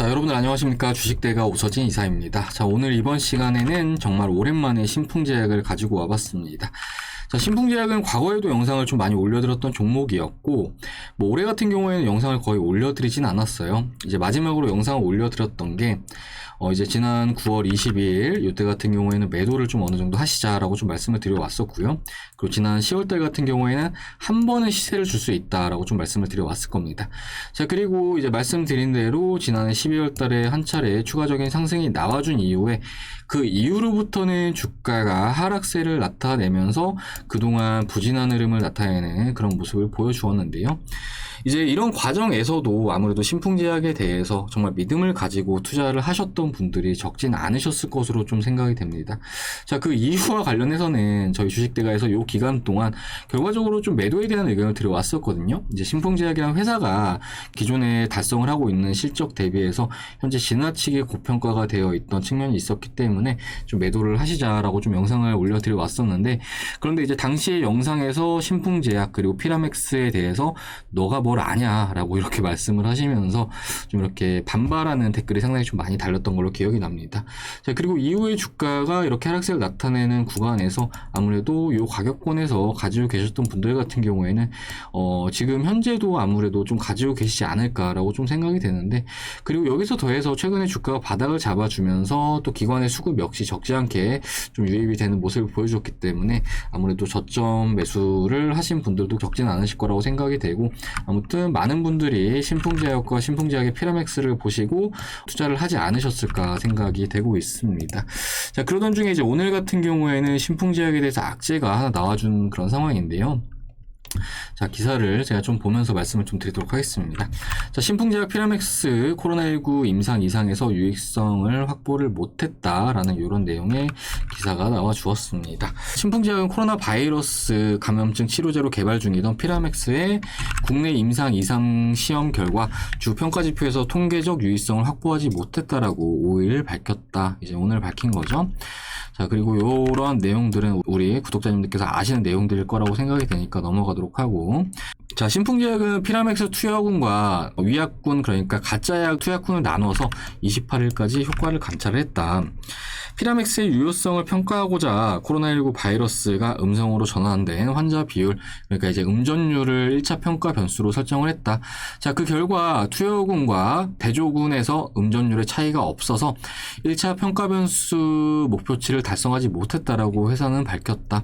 자, 여러분들 안녕하십니까. 주식대가 오서진 이사입니다. 자, 오늘 이번 시간에는 정말 오랜만에 신풍제약을 가지고 와봤습니다. 자, 신풍제약은 과거에도 영상을 좀 많이 올려드렸던 종목이었고, 올해 같은 경우에는 영상을 거의 올려드리진 않았어요. 이제 마지막으로 영상을 올려드렸던 게, 이제 지난 9월 22일, 이때 같은 경우에는 매도를 좀 어느 정도 하시자라고 좀 말씀을 드려왔었고요. 그리고 지난 10월달 같은 경우에는 한 번은 시세를 줄 수 있다라고 좀 말씀을 드려왔을 겁니다. 자, 그리고 이제 말씀드린 대로 지난해 12월달에 한 차례 추가적인 상승이 나와준 이후에 그 이후로부터는 주가가 하락세를 나타내면서 그동안 부진한 흐름을 나타내는 그런 모습을 보여주었는데요. 이제 이런 과정에서도 아무래도 신풍제약에 대해서 정말 믿음을 가지고 투자를 하셨던 분들이 적진 않으셨을 것으로 좀 생각이 됩니다. 자, 그 이유와 관련해서는 저희 주식대가에서 이 기간 동안 결과적으로 좀 매도에 대한 의견을 드려왔었거든요. 이제 신풍제약이라는 회사가 기존에 달성을 하고 있는 실적 대비해서 현재 지나치게 고평가가 되어 있던 측면이 있었기 때문에 좀 매도를 하시자라고 좀 영상을 올려드려 왔었는데, 그런데 이제 당시의 영상에서 신풍제약 그리고 피라맥스에 대해서 너가 뭘 아냐라고 이렇게 말씀을 하시면서 좀 이렇게 반발하는 댓글이 상당히 좀 많이 달렸던 걸로 기억이 납니다. 자, 그리고 이후에 주가가 이렇게 하락세를 나타내는 구간에서 아무래도 이 가격권에서 가지고 계셨던 분들 같은 경우에는 지금 현재도 아무래도 좀 가지고 계시지 않을까라고 좀 생각이 되는데, 그리고 여기서 더해서 최근에 주가가 바닥을 잡아주면서 또 기관의 수급 역시 적지 않게 좀 유입이 되는 모습을 보여줬기 때문에 아무래도 저점 매수를 하신 분들도 적지는 않으실 거라고 생각이 되고, 아무튼 많은 분들이 신풍제약과 신풍제약의 피라맥스를 보시고 투자를 하지 않으셨을까 생각이 되고 있습니다. 자, 그러던 중에 이제 오늘 같은 경우에는 신풍제약에 대해서 악재가 하나 나와준 그런 상황인데요. 자, 기사를 제가 좀 보면서 말씀을 좀 드리도록 하겠습니다. 자, 신풍제약 피라맥스 코로나19 임상 이상에서 유익성을 확보를 못했다라는 이런 내용의 기사가 나와 주었습니다. 신풍제약은 코로나 바이러스 감염증 치료제로 개발 중이던 피라맥스의 국내 임상 이상 시험 결과 주 평가지표에서 통계적 유익성을 확보하지 못했다라고 5일 밝혔다. 이제 오늘 밝힌 거죠. 자, 그리고 이러한 내용들은 우리 구독자님들께서 아시는 내용들일 거라고 생각이 되니까 넘어가도록 하고, 자, 신풍제약은 피라맥스 투여군과 위약군, 그러니까 가짜약 투약군을 나눠서 28일까지 효과를 관찰을 했다. 피라맥스의 유효성을 평가하고자 코로나19 바이러스가 음성으로 전환된 환자 비율, 그러니까 이제 음전율을 1차 평가 변수로 설정을 했다. 자, 그 결과 투여군과 대조군에서 음전율의 차이가 없어서 1차 평가 변수 목표치를 달성하지 못했다라고 회사는 밝혔다.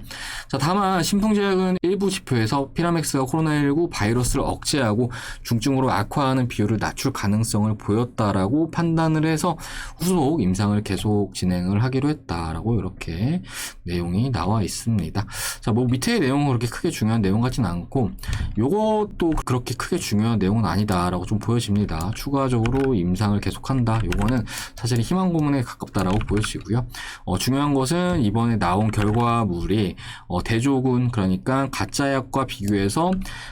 자, 다만 신풍제약은 일부 지표에서 피라맥스가 코로나19 바이러스를 억제하고 중증으로 악화하는 비율을 낮출 가능성을 보였다라고 판단을 해서 후속 임상을 계속 진행을 하기로 했다라고 이렇게 내용이 나와 있습니다. 자, 밑에 내용은 그렇게 크게 중요한 내용 같지는 않고, 요것도 그렇게 크게 중요한 내용은 아니다라고 좀 보여집니다. 추가적으로 임상을 계속한다. 요거는 사실 희망 고문에 가깝다라고 보여지고요. 중요한 것은 이번에 나온 결과물이 대조군, 그러니까 가짜약과 비교해서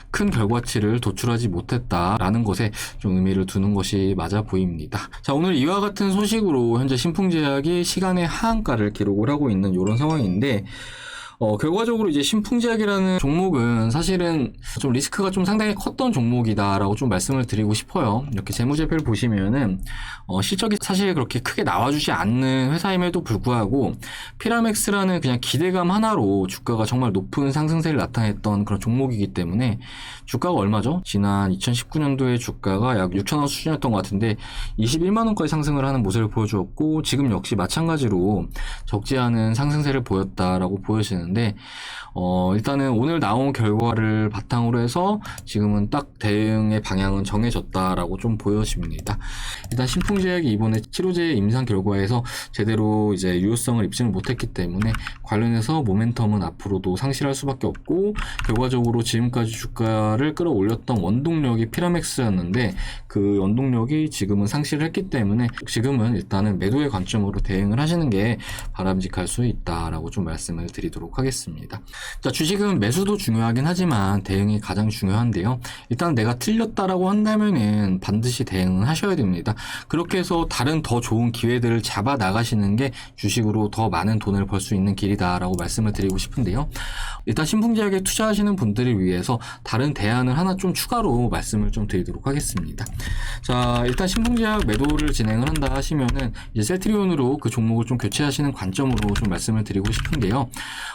큰 결과치를 도출하지 못했다라는 것에 좀 의미를 두는 것이 맞아 보입니다. 자, 오늘 이와 같은 소식으로 현재 신풍제약이 시간의 하한가를 기록을 하고 있는 이런 상황인데, 결과적으로 이제 신풍제약이라는 종목은 사실은 좀 리스크가 좀 상당히 컸던 종목이다라고 좀 말씀을 드리고 싶어요. 이렇게 재무제표를 보시면은, 실적이 사실 그렇게 크게 나와주지 않는 회사임에도 불구하고, 피라맥스라는 그냥 기대감 하나로 주가가 정말 높은 상승세를 나타냈던 그런 종목이기 때문에, 주가가 얼마죠? 지난 2019년도에 주가가 약 6,000원 수준이었던 것 같은데, 21만원까지 상승을 하는 모습을 보여주었고, 지금 역시 마찬가지로 적지 않은 상승세를 보였다라고 보여지는데, 일단은 오늘 나온 결과를 바탕으로 해서 지금은 딱 대응의 방향은 정해졌다라고 좀 보여집니다. 일단 신풍제약이 이번에 치료제 임상 결과에서 제대로 이제 유효성을 입증을 못했기 때문에 관련해서 모멘텀은 앞으로도 상실할 수밖에 없고, 결과적으로 지금까지 주가를 끌어올렸던 원동력이 피라맥스였는데 그 원동력이 지금은 상실을 했기 때문에 지금은 일단은 매도의 관점으로 대응을 하시는 게 바람직할 수 있다라고 좀 말씀을 드리도록 하겠습니다. 하겠습니다. 자, 주식은 매수도 중요하긴 하지만 대응이 가장 중요한데요. 일단 내가 틀렸다라고 한다면은 반드시 대응은 하셔야 됩니다. 그렇게 해서 다른 더 좋은 기회들을 잡아 나가시는 게 주식으로 더 많은 돈을 벌 수 있는 길이다라고 말씀을 드리고 싶은데요. 일단 신풍제약에 투자하시는 분들을 위해서 다른 대안을 하나 좀 추가로 말씀을 좀 드리도록 하겠습니다. 자, 일단 신풍제약 매도를 진행을 한다 하시면은 이제 셀트리온으로 그 종목을 좀 교체하시는 관점으로 좀 말씀을 드리고 싶은데요.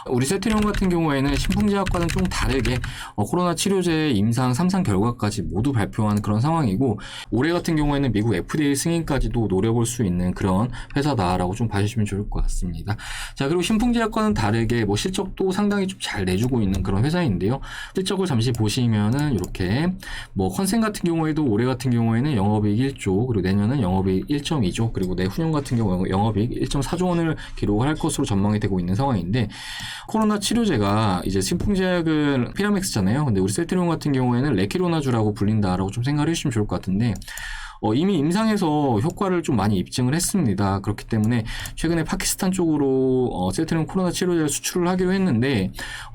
우리 셀트리온 같은 경우에는 신풍제약과는 좀 다르게 코로나 치료제 임상 3상 결과까지 모두 발표한 그런 상황이고, 올해 같은 경우에는 미국 FDA 승인까지도 노려볼 수 있는 그런 회사다라고 좀 봐주시면 좋을 것 같습니다. 자, 그리고 신풍제약과는 다르게 실적도 상당히 좀 잘 내주고 있는 그런 회사인데요. 실적을 잠시 보시면은 이렇게 컨센 같은 경우에도 올해 같은 경우에는 영업이익 1조, 그리고 내년은 영업이익 1.2조, 그리고 내후년 같은 경우 영업이익 1.4조 원을 기록할 것으로 전망이 되고 있는 상황인데, 코로나 치료제가 이제 신풍제약은 피라맥스잖아요. 근데 우리 셀트리온 같은 경우에는 레키로나주라고 불린다라고 좀 생각을 해주시면 좋을 것 같은데, 이미 임상에서 효과를 좀 많이 입증을 했습니다. 그렇기 때문에 최근에 파키스탄 쪽으로 셀트리온 코로나 치료제를 수출을 하기로 했는데,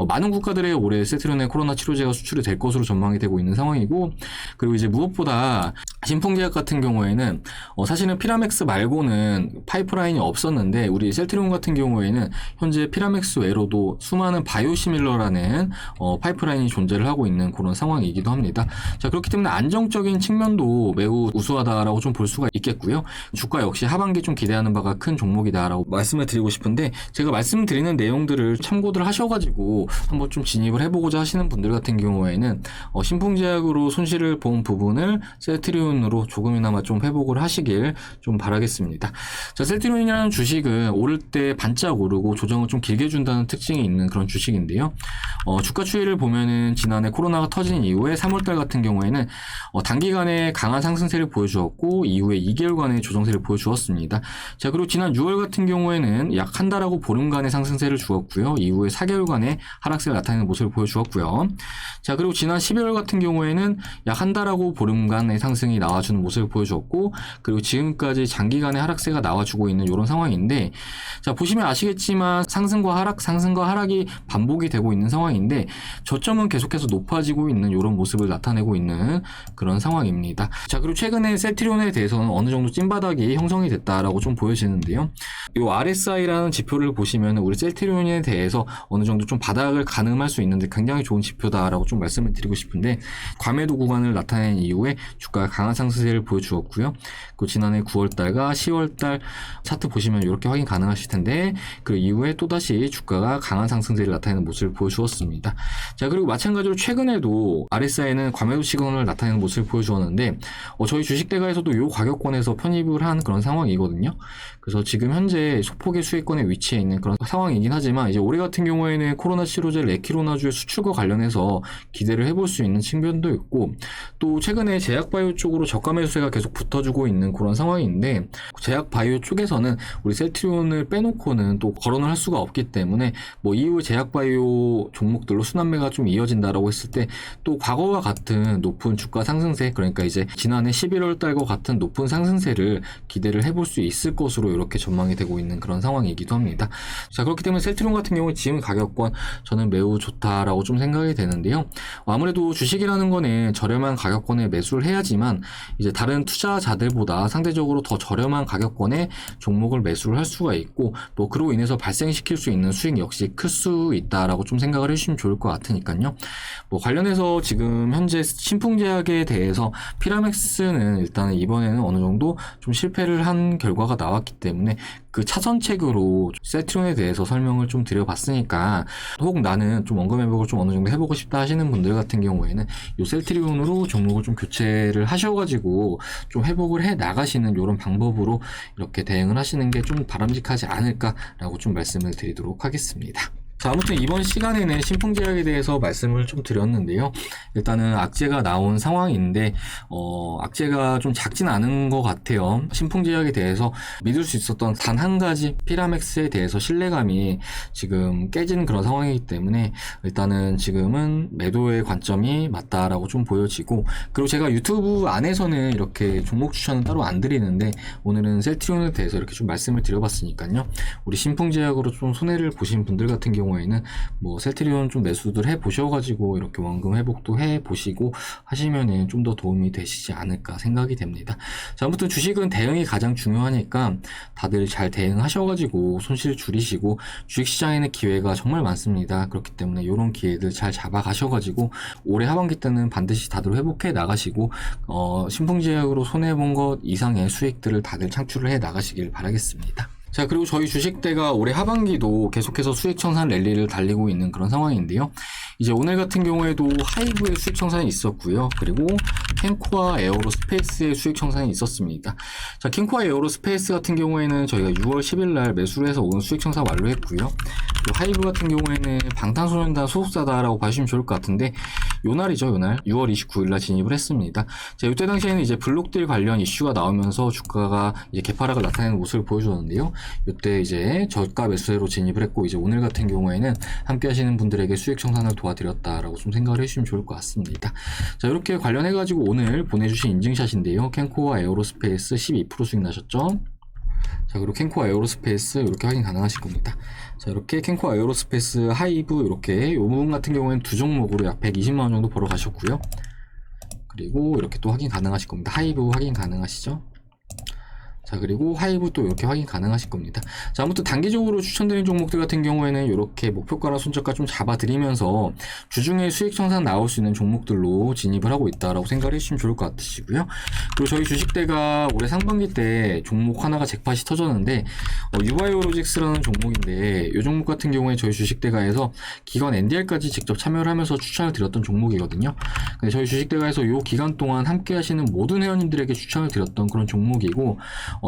많은 국가들의 올해 셀트리온의 코로나 치료제가 수출이 될 것으로 전망이 되고 있는 상황이고, 그리고 이제 무엇보다 신풍제약 같은 경우에는 사실은 피라맥스 말고는 파이프라인이 없었는데, 우리 셀트리온 같은 경우에는 현재 피라맥스 외로도 수많은 바이오시밀러라는 파이프라인이 존재를 하고 있는 그런 상황이기도 합니다. 자, 그렇기 때문에 안정적인 측면도 매우 우수하다라고 좀 볼 수가 있겠고요. 주가 역시 하반기 좀 기대하는 바가 큰 종목이다라고 말씀을 드리고 싶은데, 제가 말씀드리는 내용들을 참고들 하셔가지고 한번 좀 진입을 해보고자 하시는 분들 같은 경우에는 신풍제약으로 손실을 본 부분을 셀트리온으로 조금이나마 좀 회복을 하시길 좀 바라겠습니다. 자, 셀트리온이라는 주식은 오를 때 반짝 오르고 조정을 좀 길게 준다는 특징이 있는 그런 주식인데요. 주가 추이를 보면은 지난해 코로나가 터진 이후에 3월달 같은 경우에는 단기간에 강한 상승세를 보여주었고, 이후에 2개월간의 조정세를 보여주었습니다. 자, 그리고 지난 6월 같은 경우에는 약 한 달하고 보름간의 상승세를 주었고요. 이후에 4개월간의 하락세를 나타내는 모습을 보여주었고요. 자, 그리고 지난 12월 같은 경우에는 약 한 달하고 보름간의 상승이 나와주는 모습을 보여주었고, 그리고 지금까지 장기간의 하락세가 나와주고 있는 이런 상황인데, 자, 보시면 아시겠지만 상승과 하락이 반복이 되고 있는 상황인데, 저점은 계속해서 높아지고 있는 이런 모습을 나타내고 있는 그런 상황입니다. 자, 그리고 최근에 셀트리온에 대해서는 어느 정도 찐바닥이 형성이 됐다라고 좀 보여지는데요. 이 RSI라는 지표를 보시면 우리 셀트리온에 대해서 어느 정도 좀 바닥을 가늠할 수 있는데 굉장히 좋은 지표다라고 좀 말씀을 드리고 싶은데, 과매도 구간을 나타낸 이후에 주가가 강한 상승세를 보여주었고요. 그 지난해 9월달과 10월달 차트 보시면 이렇게 확인 가능하실 텐데, 그 이후에 또다시 주가가 강한 상승세를 나타내는 모습을 보여주었습니다. 자, 그리고 마찬가지로 최근에도 RSI는 과매도 시그널을 나타내는 모습을 보여주었는데, 저희 주식대가에서도 이 가격권에서 편입을 한 그런 상황이거든요. 그래서 지금 현재 소폭의 수익권에 위치해 있는 그런 상황이긴 하지만, 이제 올해 같은 경우에는 코로나 치료제 레키로나주의 수출과 관련해서 기대를 해볼 수 있는 측면도 있고, 또 최근에 제약바이오 쪽으로 저가 매수세가 계속 붙어주고 있는 그런 상황인데, 제약바이오 쪽에서는 우리 셀트리온을 빼놓고는 또 거론을 할 수가 없기 때문에, 이후 제약바이오 종목들로 순환매가 좀 이어진다라고 했을 때, 또 과거와 같은 높은 주가 상승세, 그러니까 이제 지난해 11월 달과 같은 높은 상승세를 기대를 해볼 수 있을 것으로 이렇게 전망이 되고 있는 그런 상황이기도 합니다. 자, 그렇기 때문에 셀트리온 같은 경우에 지금 가격권 저는 매우 좋다라고 좀 생각이 되는데요. 아무래도 주식이라는 거는 저렴한 가격권에 매수를 해야지만 이제 다른 투자자들보다 상대적으로 더 저렴한 가격권에 종목을 매수를 할 수가 있고, 또 그로 인해서 발생시킬 수 있는 수익 역시 클 수 있다라고 좀 생각을 해주시면 좋을 것 같으니까요. 관련해서 지금 현재 신풍제약에 대해서 피라맥스는 일단 이번에는 어느 정도 좀 실패를 한 결과가 나왔기 때문에 그 차선책으로 셀트리온에 대해서 설명을 좀 드려봤으니까, 혹 나는 좀 원금 회복을 좀 어느 정도 해보고 싶다 하시는 분들 같은 경우에는 이 셀트리온으로 종목을 좀 교체를 하셔가지고 좀 회복을 해 나가시는 이런 방법으로 이렇게 대응을 하시는 게 좀 바람직하지 않을까라고 좀 말씀을 드리도록 하겠습니다. 자, 아무튼 이번 시간에는 신풍제약에 대해서 말씀을 좀 드렸는데요. 일단은 악재가 나온 상황인데, 악재가 좀 작진 않은 것 같아요. 신풍제약에 대해서 믿을 수 있었던 단 한 가지 피라맥스에 대해서 신뢰감이 지금 깨지는 그런 상황이기 때문에, 일단은 지금은 매도의 관점이 맞다라고 좀 보여지고, 그리고 제가 유튜브 안에서는 이렇게 종목 추천은 따로 안 드리는데, 오늘은 셀트리온에 대해서 이렇게 좀 말씀을 드려봤으니까요. 우리 신풍제약으로 좀 손해를 보신 분들 같은 경우 경우에는 뭐 셀트리온 좀 매수들 해 보셔가지고 이렇게 원금 회복도 해 보시고 하시면은 좀 더 도움이 되시지 않을까 생각이 됩니다. 자, 아무튼 주식은 대응이 가장 중요하니까 다들 잘 대응하셔가지고 손실 줄이시고, 주식시장에는 기회가 정말 많습니다. 그렇기 때문에 이런 기회들 잘 잡아가셔가지고 올해 하반기 때는 반드시 다들 회복해 나가시고 신풍제약으로 손해본 것 이상의 수익들을 다들 창출을 해 나가시길 바라겠습니다. 자, 그리고 저희 주식대가 올해 하반기도 계속해서 수익 청산 랠리를 달리고 있는 그런 상황인데요. 이제 오늘 같은 경우에도 하이브의 수익 청산이 있었고요. 그리고 캔코아 에어로스페이스의 수익 청산이 있었습니다. 자, 캔코아 에어로스페이스 같은 경우에는 저희가 6월 10일 날 매수를 해서 오늘 수익 청산 완료했고요. 하이브 같은 경우에는 방탄소년단 소속사다라고 봐주시면 좋을 것 같은데, 요날이죠, 요날. 6월 29일 날 진입을 했습니다. 자, 이때 당시에는 이제 블록딜 관련 이슈가 나오면서 주가가 이제 개파락을 나타내는 모습을 보여주었는데요. 이때 이제 저가 매수세로 진입을 했고, 이제 오늘 같은 경우에는 함께 하시는 분들에게 수익 청산을 도와드렸다라고 좀 생각을 해주시면 좋을 것 같습니다. 자, 이렇게 관련해가지고 오늘 보내주신 인증샷인데요. 캔코아 에어로스페이스 12% 수익 나셨죠? 자, 그리고 캔코아 에어로스페이스 이렇게 확인 가능하실 겁니다. 자, 이렇게 캔코아 에어로스페이스 하이브 이렇게 요 부분 같은 경우에는 두 종목으로 약 120만원 정도 벌어 가셨고요. 그리고 이렇게 또 확인 가능하실 겁니다. 하이브 확인 가능하시죠? 자, 그리고 하이브 또 이렇게 확인 가능하실 겁니다. 자, 아무튼 단기적으로 추천드린 종목들 같은 경우에는 이렇게 목표가랑 손절가 좀 잡아드리면서 주중에 수익 청산 나올 수 있는 종목들로 진입을 하고 있다라고 생각을 해주시면 좋을 것 같으시고요. 그리고 저희 주식대가 올해 상반기 때 종목 하나가 잭팟이 터졌는데 유바이오로직스라는 종목인데, 이 종목 같은 경우에 저희 주식대가에서 기관 NDR까지 직접 참여를 하면서 추천을 드렸던 종목이거든요. 근데 저희 주식대가에서 이 기간 동안 함께 하시는 모든 회원님들에게 추천을 드렸던 그런 종목이고,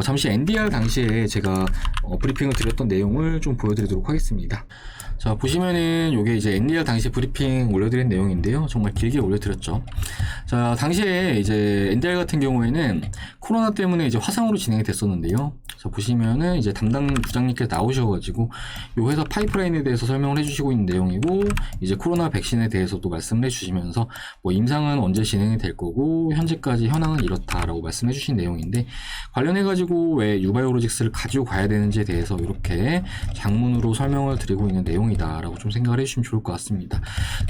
잠시 NDR 당시에 제가 브리핑을 드렸던 내용을 좀 보여드리도록 하겠습니다. 자, 보시면은 요게 이제 NDR 당시 브리핑 올려드린 내용인데요. 정말 길게 올려드렸죠. 자, 당시에 이제 NDR 같은 경우에는 코로나 때문에 이제 화상으로 진행이 됐었는데요. 자, 보시면은 이제 담당 부장님께서 나오셔가지고 요 회사 파이프라인에 대해서 설명을 해주시고 있는 내용이고, 이제 코로나 백신에 대해서도 말씀을 해주시면서 뭐 임상은 언제 진행이 될 거고 현재까지 현황은 이렇다라고 말씀해 주신 내용인데, 관련해가지고 왜 유바이오로직스를 가지고 가야 되는지에 대해서 이렇게 장문으로 설명을 드리고 있는 내용이다라고 좀 생각을 해주시면 좋을 것 같습니다.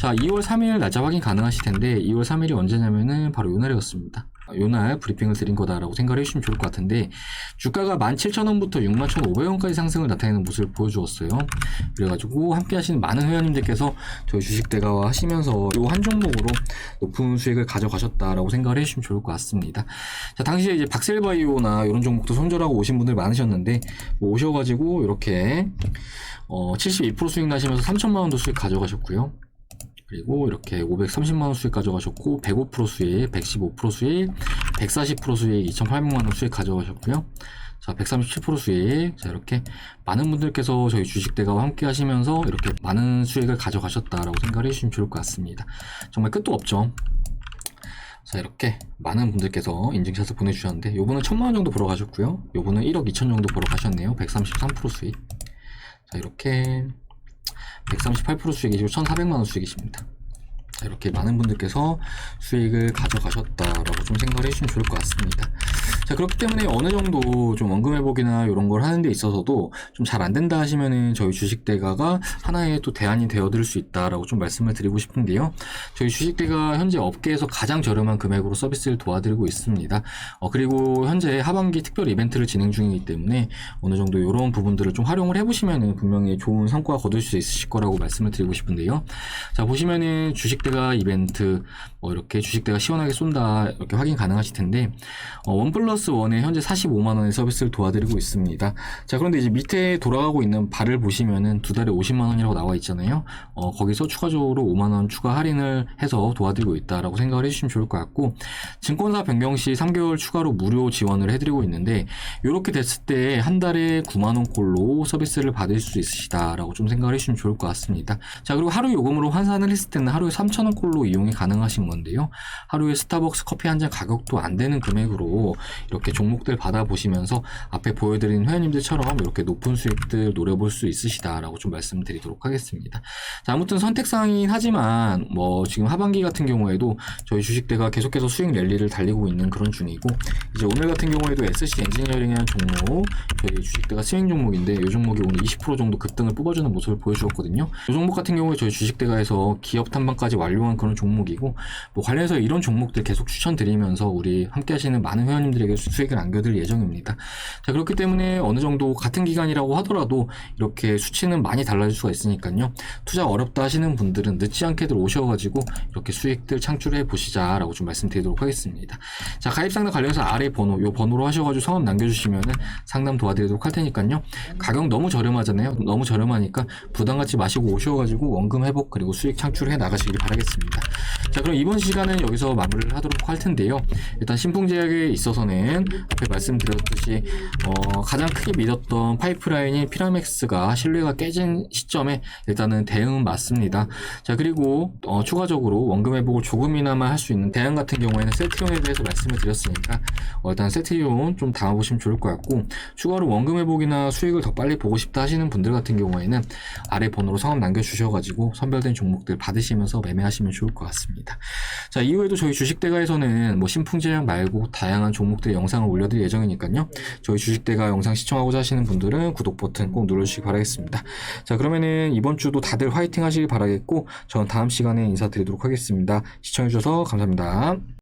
자, 2월 3일 날짜 확인 가능하실 텐데, 2월 3일이 언제냐면은 바로 요날이었습니다. 요날 브리핑을 드린 거다라고 생각을 해주시면 좋을 것 같은데, 주가가 17,000원부터 61,500원까지 상승을 나타내는 모습을 보여주었어요. 그래가지고 함께 하시는 많은 회원님들께서 저희 주식대가와 하시면서 요 한 종목으로 높은 수익을 가져가셨다라고 생각을 해주시면 좋을 것 같습니다. 자, 당시에 이제 박셀바이오나 이런 종목도 손절하고 오신 분들 많으셨는데, 뭐 오셔가지고 이렇게 72% 수익 나시면서 3,000만원도 수익 가져가셨고요. 그리고 이렇게 530만원 수익 가져가셨고, 105% 수익, 115% 수익, 140% 수익, 2,800만원 수익 가져가셨고요. 자, 137% 수익. 자, 이렇게 많은 분들께서 저희 주식대가와 함께 하시면서 이렇게 많은 수익을 가져가셨다라고 생각을 해주시면 좋을 것 같습니다. 정말 끝도 없죠. 자, 이렇게 많은 분들께서 인증샷을 보내주셨는데, 요분은 1,000만원 정도 벌어가셨고요. 요분은 1억 2천 정도 벌어가셨네요. 133% 수익. 자, 이렇게 138% 수익이시고 1,400만원 수익이십니다. 자, 이렇게 많은 분들께서 수익을 가져가셨다라고 좀 생각을 해주시면 좋을 것 같습니다. 자, 그렇기 때문에 어느 정도 좀 원금 회복이나 이런 걸 하는 데 있어서도 좀 잘 안 된다 하시면은 저희 주식대가가 하나의 또 대안이 되어드릴 수 있다라고 좀 말씀을 드리고 싶은데요. 저희 주식대가 현재 업계에서 가장 저렴한 금액으로 서비스를 도와드리고 있습니다. 그리고 현재 하반기 특별 이벤트를 진행 중이기 때문에 어느 정도 이런 부분들을 좀 활용을 해보시면은 분명히 좋은 성과 거둘 수 있으실 거라고 말씀을 드리고 싶은데요. 자, 보시면은 주식대가 이벤트 이렇게 주식대가 시원하게 쏜다 이렇게 확인 가능하실 텐데, 1+1에 현재 45만원의 서비스를 도와드리고 있습니다. 자, 그런데 이제 밑에 돌아가고 있는 바를 보시면은 두 달에 50만원이라고 나와 있잖아요. 거기서 추가적으로 5만원 추가 할인을 해서 도와드리고 있다라고 생각을 해주시면 좋을 것 같고, 증권사 변경 시 3개월 추가로 무료 지원을 해드리고 있는데, 이렇게 됐을 때 한 달에 9만원꼴로 서비스를 받을 수 있으시다라고 좀 생각을 해주시면 좋을 것 같습니다. 자, 그리고 하루 요금으로 환산을 했을 때는 하루에 3,000원꼴로 이용이 가능하신 건데요. 하루에 스타벅스 커피 한 잔 가격도 안 되는 금액으로 이렇게 종목들 받아보시면서 앞에 보여드린 회원님들처럼 이렇게 높은 수익들 노려볼 수 있으시다라고 좀 말씀드리도록 하겠습니다. 자, 아무튼 선택사항이긴 하지만 뭐 지금 하반기 같은 경우에도 저희 주식대가 계속해서 수익 랠리를 달리고 있는 그런 중이고, 이제 오늘 같은 경우에도 SC 엔지니어링이라는 종목, 저희 주식대가 스윙 종목인데 이 종목이 오늘 20% 정도 급등을 뽑아주는 모습을 보여주었거든요. 이 종목 같은 경우에 저희 주식대가에서 기업 탐방까지 완료한 그런 종목이고, 뭐 관련해서 이런 종목들 계속 추천드리면서 우리 함께 하시는 많은 회원님들에게 수익을 안겨드릴 예정입니다. 자, 그렇기 때문에 어느 정도 같은 기간이라고 하더라도 이렇게 수치는 많이 달라질 수가 있으니까요. 투자 어렵다 하시는 분들은 늦지 않게들 오셔가지고 이렇게 수익들 창출해 보시자라고 좀 말씀드리도록 하겠습니다. 자, 가입 상담 관련해서 아래 번호, 요 번호로 하셔가지고 성함 남겨주시면은 상담 도와드리도록 할 테니까요. 가격 너무 저렴하잖아요. 너무 저렴하니까 부담 갖지 마시고 오셔가지고 원금 회복 그리고 수익 창출해 나가시길 바라겠습니다. 자, 그럼 이번 시간은 여기서 마무리를 하도록 할 텐데요. 일단 신풍제약에 있어서는 앞에 말씀드렸듯이 가장 크게 믿었던 파이프라인이 피라맥스가 신뢰가 깨진 시점에 일단은 대응은 맞습니다. 자, 그리고 추가적으로 원금 회복을 조금이나마 할 수 있는 대안 같은 경우에는 세트리온에 대해서 말씀을 드렸으니까 일단 세트리온 좀 담아보시면 좋을 것 같고, 추가로 원금 회복이나 수익을 더 빨리 보고 싶다 하시는 분들 같은 경우에는 아래 번호로 성함 남겨주셔가지고 선별된 종목들 받으시면서 매매하시면 좋을 것 같습니다. 자, 이후에도 저희 주식대가에서는 뭐 신풍제약 말고 다양한 종목들의 영상을 올려드릴 예정이니까요. 저희 주식대가 영상 시청하고자 하시는 분들은 구독 버튼 꼭 눌러주시기 바라겠습니다. 자, 그러면은 이번 주도 다들 화이팅 하시길 바라겠고, 저는 다음 시간에 인사드리도록 하겠습니다. 시청해주셔서 감사합니다.